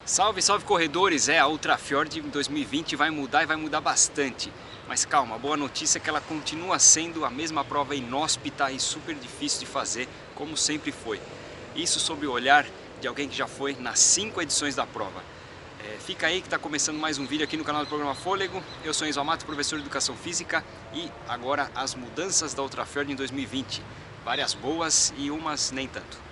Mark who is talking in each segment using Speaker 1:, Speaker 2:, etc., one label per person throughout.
Speaker 1: Salve, salve corredores! A Ultrafjord em 2020 vai mudar e vai mudar bastante. Mas calma, a boa notícia é que ela continua sendo a mesma prova inóspita e super difícil de fazer, como sempre foi. Isso sob o olhar de alguém que já foi nas 5 edições da prova. Fica aí que está começando mais um vídeo aqui no canal do programa Fôlego. Eu sou Enzo Amato, professor de Educação Física, e agora as mudanças da Ultrafjord em 2020. Várias boas e umas nem tanto.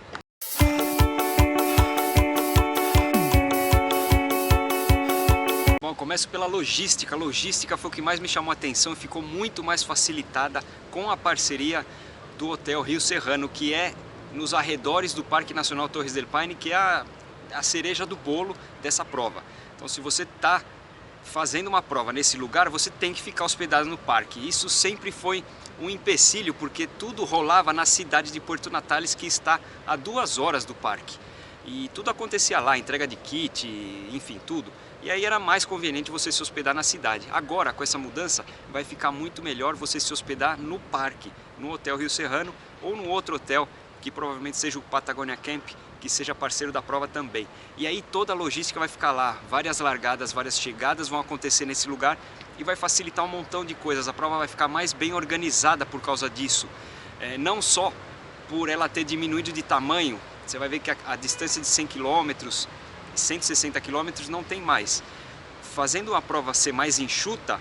Speaker 1: Bom, começo pela logística. A logística foi o que mais me chamou a atenção e ficou muito mais facilitada com a parceria do Hotel Rio Serrano, que é nos arredores do Parque Nacional Torres del Paine, que é a cereja do bolo dessa prova. Então, se você está fazendo uma prova nesse lugar, você tem que ficar hospedado no parque. Isso sempre foi um empecilho, porque tudo rolava na cidade de Puerto Natales, que está a 2 horas do parque. E tudo acontecia lá, entrega de kit, enfim, tudo. E aí era mais conveniente você se hospedar na cidade. Agora, com essa mudança, vai ficar muito melhor você se hospedar no parque, no Hotel Rio Serrano ou no outro hotel, que provavelmente seja o Patagonia Camp, que seja parceiro da prova também. E aí toda a logística vai ficar lá, várias largadas, várias chegadas vão acontecer nesse lugar e vai facilitar um montão de coisas. A prova vai ficar mais bem organizada por causa disso. Não só por ela ter diminuído de tamanho, você vai ver que a distância de 100 km, 160 km não tem mais. Fazendo a prova ser mais enxuta,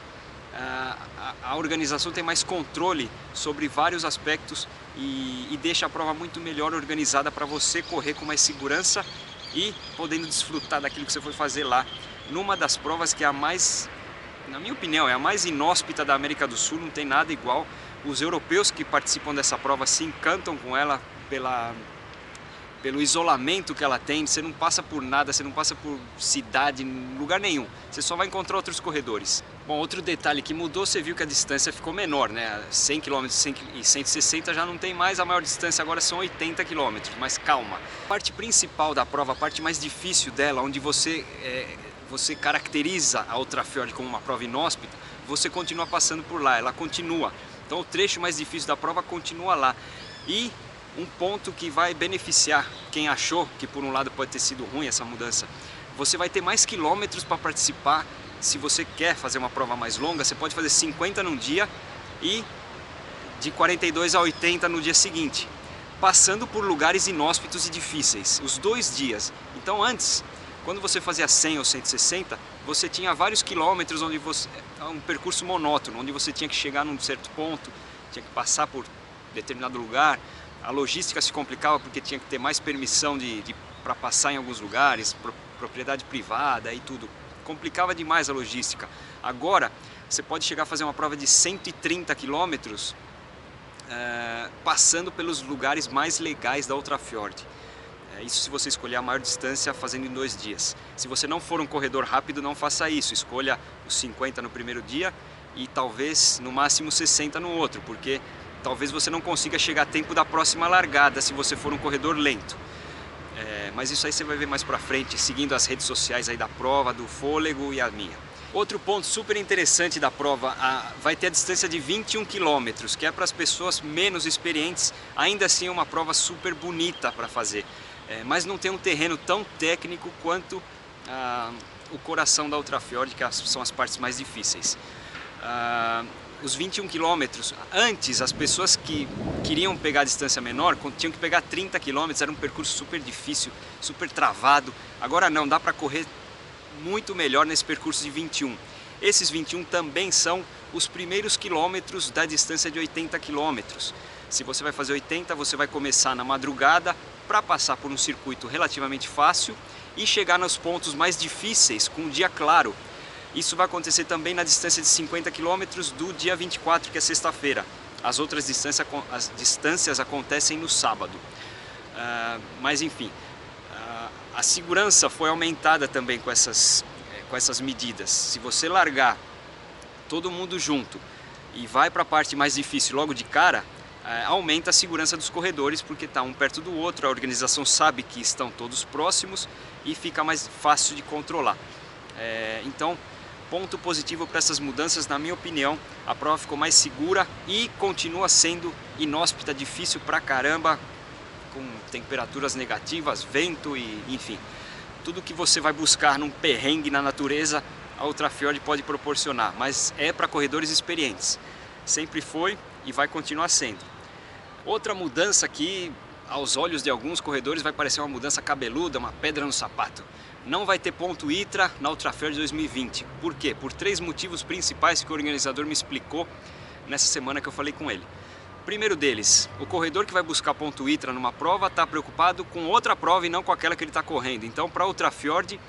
Speaker 1: a organização tem mais controle sobre vários aspectos e deixa a prova muito melhor organizada para você correr com mais segurança e podendo desfrutar daquilo que você foi fazer lá. Numa das provas que é a mais, na minha opinião, é a mais inóspita da América do Sul, não tem nada igual. Os europeus que participam dessa prova se encantam com ela pelo isolamento que ela tem. Você não passa por nada, você não passa por cidade, lugar nenhum. Você só vai encontrar outros corredores. Bom, outro detalhe que mudou, você viu que a distância ficou menor, né? 100 km e 160 já não tem mais, a maior distância agora são 80 km, mas calma. A parte principal da prova, a parte mais difícil dela, onde você caracteriza a Ultrafjord como uma prova inóspita, você continua passando por lá, ela continua. Então o trecho mais difícil da prova continua lá. E um ponto que vai beneficiar quem achou que por um lado pode ter sido ruim essa mudança, você vai ter mais quilômetros para participar. Se você quer fazer uma prova mais longa, você pode fazer 50 num dia e de 42 a 80 no dia seguinte, passando por lugares inóspitos e difíceis, os 2 dias. Então antes, quando você fazia 100 ou 160, você tinha vários quilômetros onde um percurso monótono, onde você tinha que chegar num certo ponto, tinha que passar por determinado lugar. A logística se complicava porque tinha que ter mais permissão para passar em alguns lugares, propriedade privada e tudo. Complicava demais a logística. Agora, você pode chegar a fazer uma prova de 130 km passando pelos lugares mais legais da Ultrafjord. Isso se você escolher a maior distância fazendo em 2 dias. Se você não for um corredor rápido, não faça isso. Escolha os 50 no primeiro dia e talvez no máximo 60 no outro, porque talvez você não consiga chegar a tempo da próxima largada se você for um corredor lento. Mas isso aí você vai ver mais pra frente, seguindo as redes sociais aí da prova, do Fôlego e a minha. Outro ponto super interessante da prova, vai ter a distância de 21 km, que é para as pessoas menos experientes. Ainda assim é uma prova super bonita para fazer, mas não tem um terreno tão técnico quanto o coração da Ultrafjord, que são as partes mais difíceis. Os 21 km, antes as pessoas que queriam pegar a distância menor tinham que pegar 30 km, era um percurso super difícil, super travado. Agora não, dá para correr muito melhor nesse percurso de 21. Esses 21 também são os primeiros quilômetros da distância de 80 km. Se você vai fazer 80, você vai começar na madrugada para passar por um circuito relativamente fácil e chegar nos pontos mais difíceis com um dia claro. Isso vai acontecer também na distância de 50 km do dia 24, que é sexta-feira. As outras distâncias acontecem no sábado. Mas enfim, a segurança foi aumentada também com essas medidas. Se você largar todo mundo junto e vai para a parte mais difícil logo de cara, aumenta a segurança dos corredores, porque está um perto do outro, a organização sabe que estão todos próximos e fica mais fácil de controlar. Então, ponto positivo para essas mudanças, na minha opinião, a prova ficou mais segura e continua sendo inóspita, difícil pra caramba, com temperaturas negativas, vento e enfim. tudo que você vai buscar num perrengue na natureza, a Ultrafjord pode proporcionar, mas é para corredores experientes. Sempre foi e vai continuar sendo. Outra mudança que, aos olhos de alguns corredores, vai parecer uma mudança cabeluda, uma pedra no sapato. Não vai ter ponto ITRA na Ultrafjord 2020. Por quê? Por 3 motivos principais que o organizador me explicou nessa semana que eu falei com ele. Primeiro deles, o corredor que vai buscar ponto ITRA numa prova está preocupado com outra prova e não com aquela que ele está correndo. Então, para a Ultrafjord,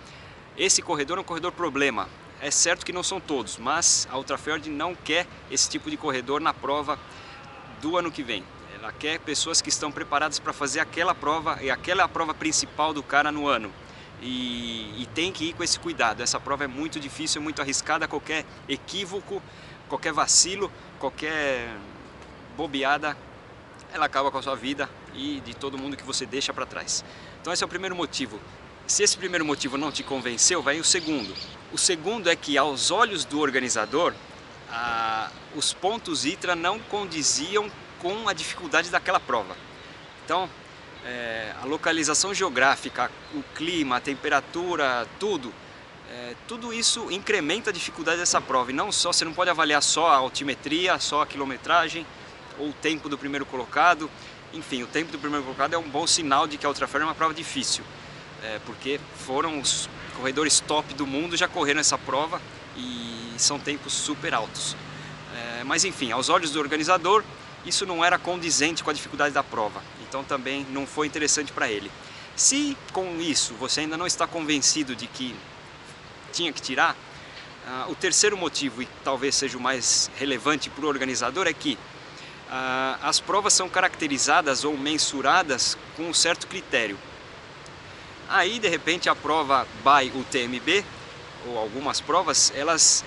Speaker 1: esse corredor é um corredor problema. É certo que não são todos, mas a Ultrafjord não quer esse tipo de corredor na prova do ano que vem. Ela quer pessoas que estão preparadas para fazer aquela prova, e aquela é a prova principal do cara no ano. E tem que ir com esse cuidado. Essa prova é muito difícil, é muito arriscada. Qualquer equívoco, qualquer vacilo, qualquer bobeada, ela acaba com a sua vida e de todo mundo que você deixa para trás. Então esse é o primeiro motivo. Se esse primeiro motivo não te convenceu, vai o segundo. O segundo é que, aos olhos do organizador, os pontos ITRA não condiziam com a dificuldade daquela prova. Então, a localização geográfica, o clima, a temperatura, tudo isso incrementa a dificuldade dessa prova. E não só, você não pode avaliar só a altimetria, só a quilometragem ou o tempo do primeiro colocado. Enfim, o tempo do primeiro colocado é um bom sinal de que a Ultrafjord é uma prova difícil. Porque foram os corredores top do mundo, já correram essa prova e são tempos super altos. Mas enfim, aos olhos do organizador, isso não era condizente com a dificuldade da prova, então também não foi interessante para ele. Se com isso você ainda não está convencido de que tinha que tirar, o terceiro motivo, e talvez seja o mais relevante para o organizador, é que as provas são caracterizadas ou mensuradas com um certo critério. Aí, de repente, a prova by UTMB, ou algumas provas, elas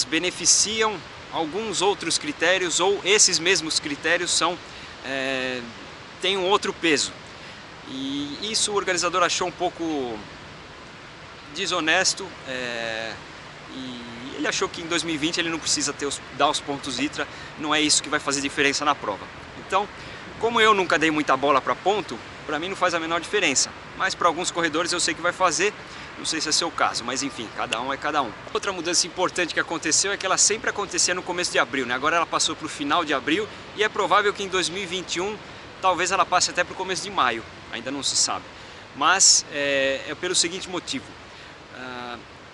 Speaker 1: beneficiam alguns outros critérios, ou esses mesmos critérios têm um outro peso. E isso o organizador achou um pouco desonesto, e ele achou que em 2020 ele não precisa dar os pontos ITRA, não é isso que vai fazer diferença na prova. Então, como eu nunca dei muita bola para ponto, para mim não faz a menor diferença, mas para alguns corredores eu sei que vai fazer, não sei se é seu caso, mas enfim, cada um é cada um. Outra mudança importante que aconteceu é que ela sempre acontecia no começo de abril, né? Agora ela passou para o final de abril e é provável que em 2021 talvez ela passe até para o começo de maio, ainda não se sabe. Mas é pelo seguinte motivo,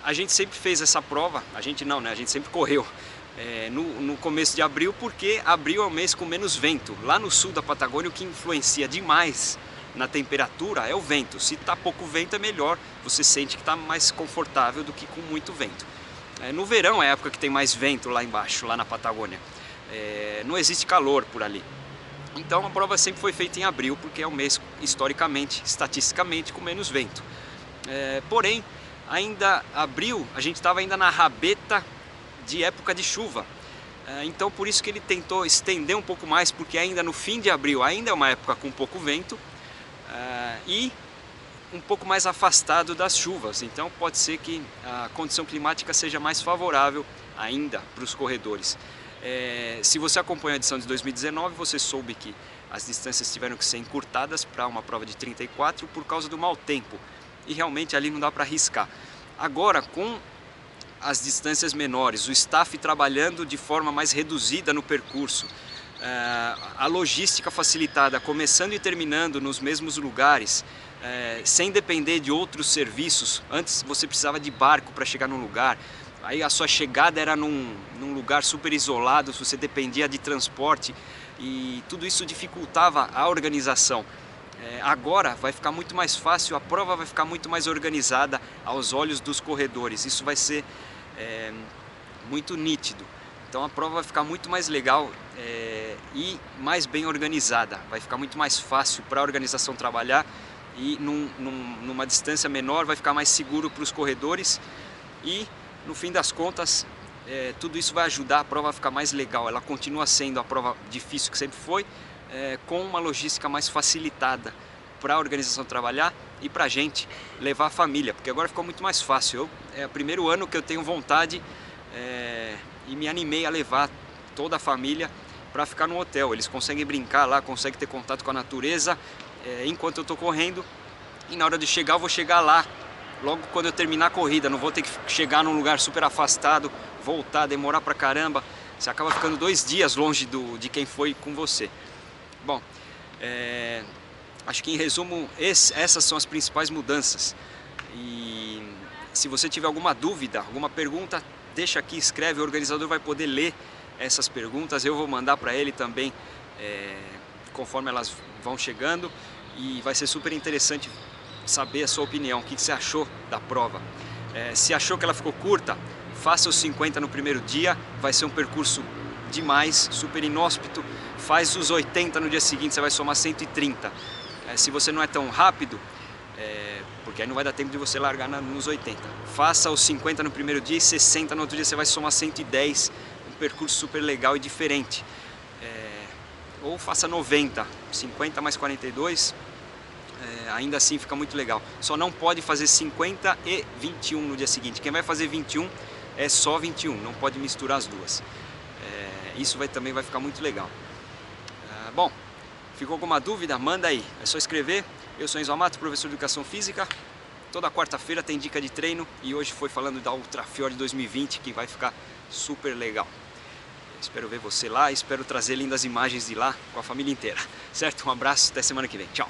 Speaker 1: a gente sempre fez essa prova, a gente não, né? A gente sempre correu no começo de abril, porque abril é o mês com menos vento. Lá no sul da Patagônia, o que influencia demais na temperatura é o vento. Se está pouco vento é melhor, você sente que está mais confortável do que com muito vento. No verão é a época que tem mais vento lá embaixo, lá na Patagônia. Não existe calor por ali. Então a prova sempre foi feita em abril, porque é o mês historicamente, estatisticamente, com menos vento. Porém, ainda abril, a gente estava ainda na rabeta de época de chuva. Então por isso que ele tentou estender um pouco mais, porque ainda no fim de abril ainda é uma época com pouco vento, e um pouco mais afastado das chuvas. Então pode ser que a condição climática seja mais favorável ainda para os corredores. Se você acompanhou a edição de 2019, você soube que as distâncias tiveram que ser encurtadas para uma prova de 34 por causa do mau tempo, e realmente ali não dá para arriscar. Agora, com as distâncias menores, o staff trabalhando de forma mais reduzida no percurso, a logística facilitada, começando e terminando nos mesmos lugares, sem depender de outros serviços. Antes você precisava de barco para chegar num lugar, aí a sua chegada era num lugar super isolado, você dependia de transporte, e tudo isso dificultava a organização. Agora vai ficar muito mais fácil, a prova vai ficar muito mais organizada aos olhos dos corredores. Isso vai ser muito nítido. Então a prova vai ficar muito mais legal e mais bem organizada. Vai ficar muito mais fácil para a organização trabalhar, e numa distância menor vai ficar mais seguro para os corredores, e no fim das contas tudo isso vai ajudar a prova a ficar mais legal. Ela continua sendo a prova difícil que sempre foi, com uma logística mais facilitada para a organização trabalhar e para a gente levar a família, porque agora ficou muito mais fácil. É o primeiro ano que eu tenho vontade e me animei a levar toda a família para ficar no hotel. Eles conseguem brincar lá, conseguem ter contato com a natureza enquanto eu estou correndo, e na hora de chegar eu vou chegar lá logo quando eu terminar a corrida, não vou ter que chegar num lugar super afastado, voltar, demorar pra caramba. Você acaba ficando 2 dias longe de quem foi com você. Bom, acho que em resumo essas são as principais mudanças. E se você tiver alguma dúvida, alguma pergunta, deixa aqui, escreve, o organizador vai poder ler essas perguntas, eu vou mandar para ele também conforme elas vão chegando, e vai ser super interessante saber a sua opinião, o que você achou da prova. Se achou que ela ficou curta, faça os 50 no primeiro dia, vai ser um percurso demais, super inóspito. Faz os 80 no dia seguinte, você vai somar 130. Se você não é tão rápido, porque aí não vai dar tempo de você largar nos 80. Faça os 50 no primeiro dia e 60 no outro dia, você vai somar 110, um percurso super legal e diferente. Ou faça 90, 50 mais 42, ainda assim fica muito legal. Só não pode fazer 50 e 21 no dia seguinte. Quem vai fazer 21 é só 21, não pode misturar as duas. Isso também vai ficar muito legal. Bom, ficou alguma dúvida? Manda aí, é só escrever. Eu sou Enzo Amato, professor de Educação Física. Toda quarta-feira tem dica de treino e hoje foi falando da Ultra Fjord 2020, que vai ficar super legal. Espero ver você lá, espero trazer lindas imagens de lá com a família inteira. Certo? Um abraço, até semana que vem. Tchau!